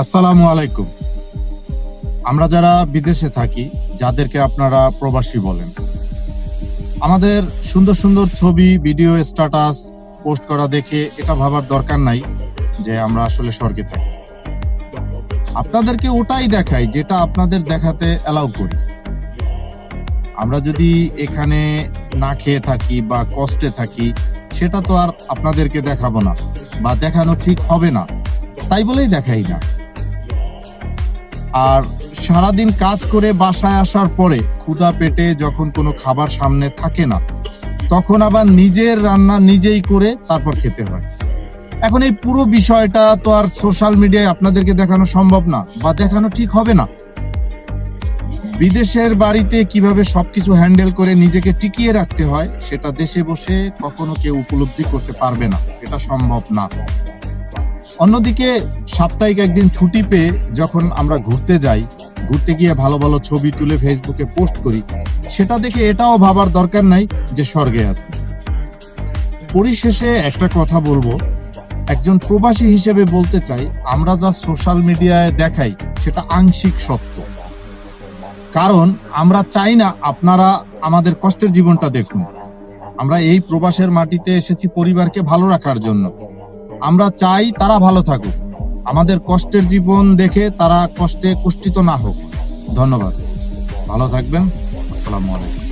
আসসালামু আলাইকুম। আমরা যারা বিদেশে থাকি, যাদেরকে আপনারা প্রবাসী বলেন, আমাদের সুন্দর সুন্দর ছবি, ভিডিও, স্ট্যাটাস পোস্ট করা দেখে এটা ভাবার দরকার নাই যে আমরা আসলে স্বর্গে থাকি। আপনাদেরকে ওটাই দেখাই যেটা আপনাদের দেখাতে অ্যালাউ করি। আমরা যদি এখানে না খেয়ে থাকি বা কষ্টে থাকি, সেটা তো আর আপনাদেরকে দেখাবো না বা দেখানো ঠিক হবে না, তাই বলেই দেখাই না। আর সারাদিন কাজ করে বাসায় আসার পরে ক্ষুধা পেটে যখন কোনো খাবার সামনে থাকে না, তখন আবার নিজের রান্না নিজেই করে তারপর খেতে হয়। এখন এই পুরো বিষয়টা তো আর সোশ্যাল মিডিয়ায় আপনাদেরকে দেখানো সম্ভব না বা দেখানো ঠিক হবে না। বিদেশের বাড়িতে কিভাবে সবকিছু হ্যান্ডেল করে নিজেকে টিকিয়ে রাখতে হয়, সেটা দেশে বসে কখনো কেউ উপলব্ধি করতে পারবে না, এটা সম্ভব না। অন্যদিকে সাপ্তাহিক একদিন ছুটি পেয়ে যখন আমরা ঘুরতে যাই, ঘুরতে গিয়ে ভালো ভালো ছবি তুলে ফেসবুকে পোস্ট করি, সেটা দেখে এটাও ভাবার দরকার নাই যে স্বর্গে আছি। পরিশেষে একটা কথা বলবো, একজন প্রবাসী হিসেবে বলতে চাই, আমরা যা সোশ্যাল মিডিয়ায় দেখাই সেটা আংশিক সত্য। কারণ আমরা চাই না আপনারা আমাদের কষ্টের জীবনটা দেখুন। আমরা এই প্রবাসের মাটিতে এসেছি পরিবারকে ভালো রাখার জন্য। আমরা চাই তারা ভালো থাকুক, আমাদের কষ্টের জীবন দেখে তারা কষ্টে কষ্টিত না হোক। ধন্যবাদ, ভালো থাকবেন। আসসালামু আলাইকুম।